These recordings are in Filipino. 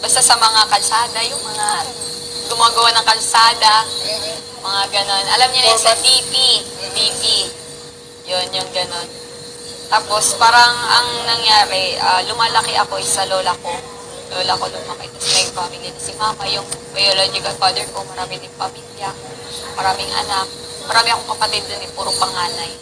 Basta sa mga kalsada, yung mga gumagawa ng kalsada, mga ganon. Alam niyo na yun sa DP. DP. Yun, yung ganon. Tapos, parang ang nangyari, lumalaki ako sa lola ko. Lola ko lumaki. Tapos may family na si mama, yung biological father ko, marami din pamilya, maraming anak. Marami akong kapatid dun, puro panganay.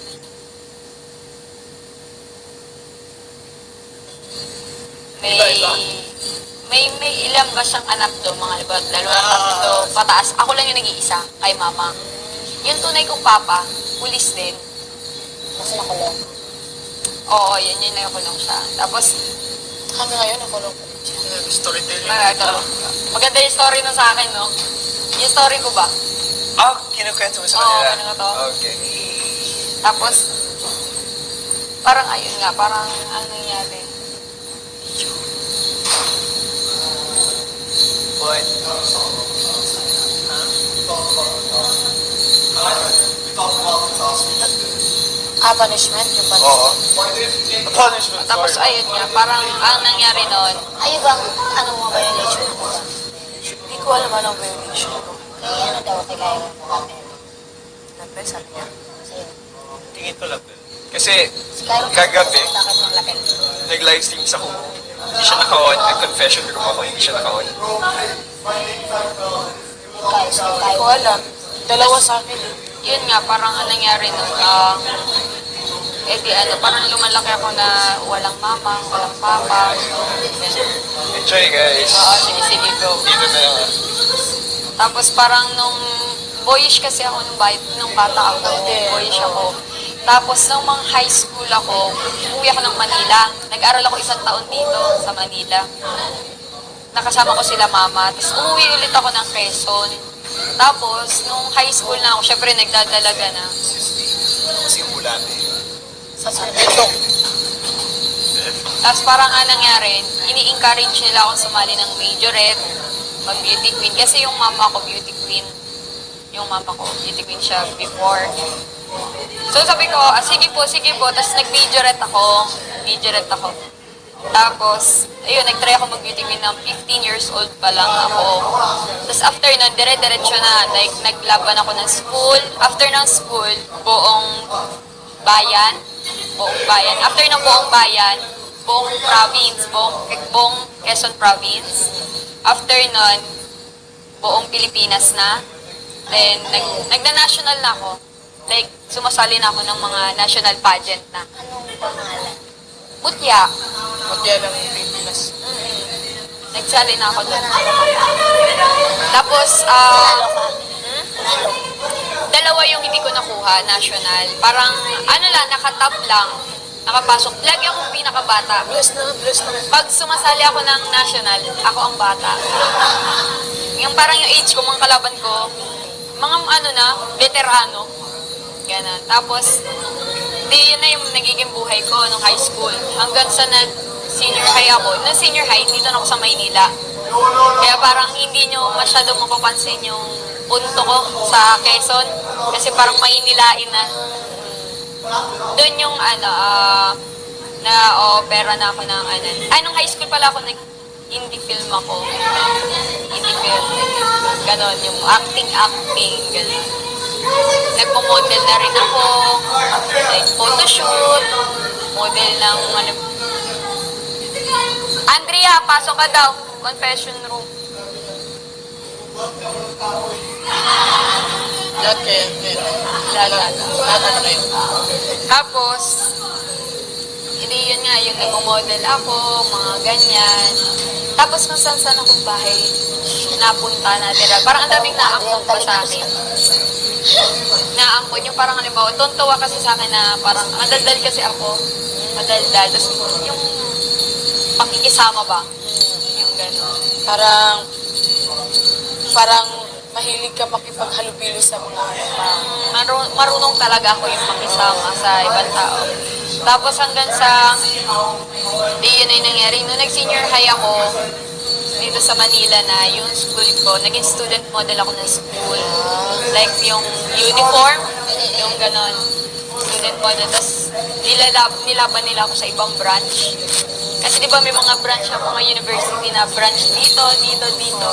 May ilan ba siyang anak doon, mga dalawang tatlo, pataas. Ako lang yung nag-iisa, kay mama. Yung tunay kong papa, pulis din. Mas nakulong. Oo, yun nakulong siya. Tapos, hanggang ngayon nakulong ko din siya. Storytelling. Maganda yung story nun sa akin, no? Yung story ko ba? Kinukwento mo sa Oo, kanila? ano to? Okay. Tapos, parang ayun nga, parang ang nangyari. What? Punishment? Yung punishment? Oo. Punishment. Tapos ayun nga, parang ang nangyari nun, Ayun bang, ano mga violation ko ba? Hindi ko alam anong violation ko. Eh, ano daw, kaya yung kapel. Kapel, sabi niya. Sa'yo. Tingin ko lang. Kasi, Kaya kagabi, takot ng lapel. nag-livestream sa ko. Hindi siya naka-on. Nag-confession room ako, hindi siya naka-on. Hindi ko alam. Dalawa sa akin eh. yun nga, parang ang nangyari nun, parang lumalaki ako na walang mama, walang papa. Enjoy, guys. Oo, sige, go. Dito na lang. Tapos parang nung boyish kasi ako nung bata ako, boyish ako. Tapos nung mga high school ako, umuwi ako ng Manila. Nag-aral ako 1 taon dito sa Manila. Nakasama ko sila mama. Tapos umuwi ulit ako ng Quezon. Tapos nung high school na ako, syempre nagdadalaga na. Kasi yung bulate. Sa sarbitok. Tapos parang nangyari, ini-encourage nila akong sumali ng majorette, mag-beauty queen. Kasi yung mama ko, beauty queen. Yung mama ko, beauty queen siya before. So sabi ko, sige po. Tapos nag-majorette ako. Tapos, ayun, nag-try ako mag-beauty queen ng 15 years old pa lang ako. Tapos after nun, dire-diretso na. Like, naglaban ako ng school. After ng school, buong bayan. After ng buong bayan, buong province, buong Quezon province. After nun, buong Pilipinas na. Then, nagna-national na ako. Like, sumasali na ako ng mga national pageant na. Anong pangalan? Butya. Pagkaya lang yung Pilipinas. Nagsali na ako doon. Tapos, dalawa yung hindi ko nakuha, national. Parang, nakatap lang. Nakapasok. Lagi akong pinakabata. Bless na. Pag sumasali ako ng national, ako ang bata. Yung parang yung age ko, mga kalaban ko, mga veterano. Ganun. Tapos, yun na yung nagiging buhay ko nung high school. Hanggang sa senior high ako. Nung senior high, dito na ako sa Maynila. Kaya parang hindi nyo masyado mapapansin yung punto ko sa Quezon. Kasi parang Maynilain na. Doon yung na-opera na ako ng nung high school pala ako indie film ako. Indie film. Ganon, yung acting, ganon. Nagpo-model na rin ako. Like, photoshoot. Model ng Andrea, pasok ka daw. Confession room. Lahat kayo. Lahat. Lahat kayo. Tapos, hindi yun nga, yung nag-model ako, mga ganyan. Tapos kung saan akong bahay, napunta natin. Parang ang daming naangkon pa sa akin. Naangkon yung parang halimbawa, tuntua kasi sa akin na parang madaldal kasi ako. Madaldal. Tapos yung pakikisama ba? Yung gano'n. Parang mahilig ka makipaghalubilo sa mga marunong talaga ako yung makisama sa ibang tao. Tapos hanggang sa, yun ay nangyari. Nung nag-senior high ako, dito sa Manila na, yung school ko, naging student model ako ng school. Like yung uniform, yung ganon. Student model. Tapos nilaban nila ako sa ibang branch. Kasi di ba may mga branch ang mga university na branch dito, dito, dito.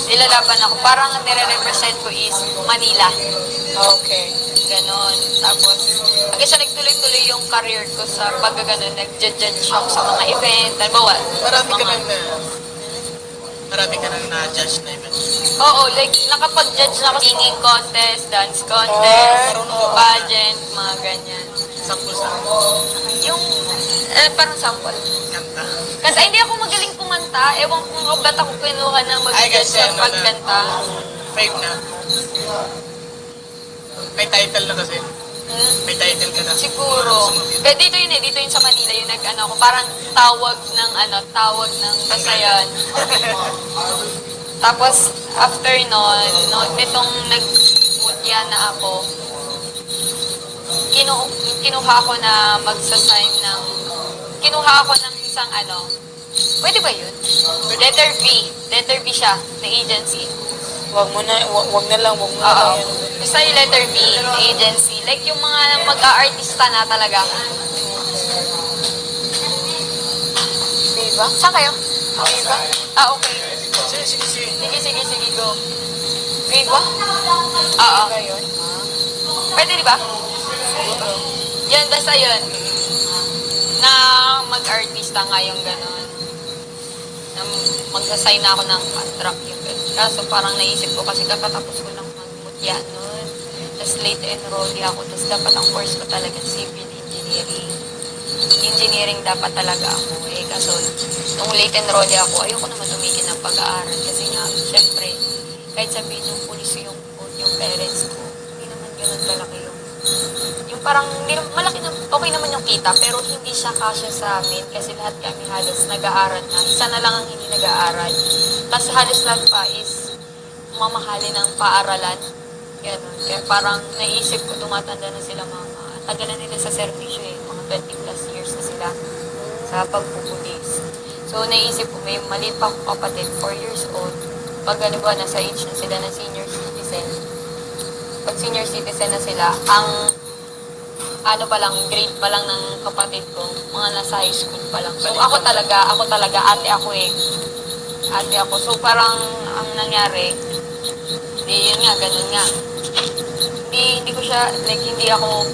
Nilalaban ako. Parang ang nire-represent ko is Manila. Okay. Ganon. Tapos, hanggang sa nagtuloy-tuloy yung career ko sa pagkaganon, nag-judge ako sa mga event. Halimbawa, Marami ka nang na-judge na event. oo, like, nakapag-judge na ako singing contest, dance contest, pageant, mga ganyan. Sample sa Yung, parang sample. kanta. Kasi hindi ako magaling kumanta. Ewan ko nga ba't ako kinuha ng Ay, mag-judge kasi sa ano pagkanta. Fame na. May title na kasi. Hmm? May title ka na. Siguro. Pero dito yun eh, dito yun sa Manila, yung nag-ano ako, parang tawag ng basayan. Tapos, after nun, no, nitong nag-mutya na ako, kinuha ako na kinuha ako ng isang pwede ba yun? Letter V siya, na agency. Wag na lang Oo. yan. Basta yung letter B, na agency. Like yung mga mag-aartista na talaga. Viva? Saan kayo? Viva? Ah, okay. Sige, go. Viva? Oo. Viva yun? Pwede, di ba? Yan, basta yun. Na mag-artista nga yung gano'n. Na mag-assign na ako ng contract yung gano'n. Kaso parang naisip ko kasi kakatapos ko lang magmutya nun. Tapos late enrollee ako. Tapos dapat ang course ko talaga civil engineering. Engineering dapat talaga ako. Kaso nung late enrollee ako, ayoko naman tumigil ng pag-aaral. Kasi nga, syempre, kahit sabihin yung pulis yung parents ko, hindi naman ganun kalaki yung parang, malaki na, okay naman yung kita, pero hindi siya kasya sa amin kasi lahat kami halos nag-aaral na. Isa na lang ang hindi nag-aaral. Tapos halos lahat pa is mamahalin ng paaralan. Ganun. Kaya parang naisip ko, tumatanda na sila tagal na nila sa servisyo mga 20 plus years na sila sa pagpupulis. So naisip ko, may maliit pa akong kapatid, 4 years old. Pag nasa age na sila na senior citizen, pag senior citizen na sila, ang grade pa lang ng kapatid ko, mga nasa high school pa lang. So ako talaga, ate ako. So parang ang nangyari, yun nga, ganun nga. Hindi ko siya, like hindi ako,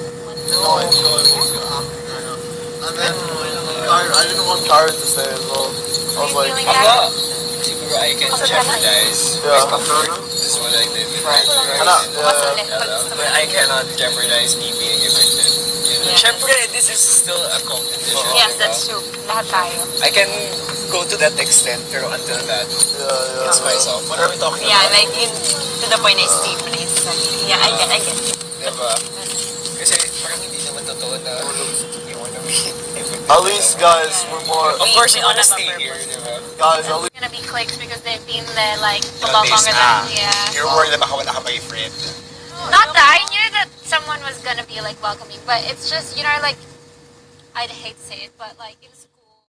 And then, I didn't want Karen to stay as well. I was like, Siguro I can jeopardize. yeah. This is what I did with my But I cannot jeopardize me being evicted. Siyempre, this is still a competition. yes, diba? that's true. Lahat tayo. I can go to that extent, pero until that, Yeah. it's myself. What are we talking Yeah, about? like to the point na stay please. Yeah, I get. Diba? Kasi parang hindi naman totoo na you wanna be evicted. At least, guys, we're more. Of course, you wanna stay here, diba? Guys, at least. Gonna be cliques because they've been there like a lot longer than You're worried na baka wala ka may friend. Not that I knew that someone was gonna be like welcoming, but it's just like I'd hate to say it, but like it was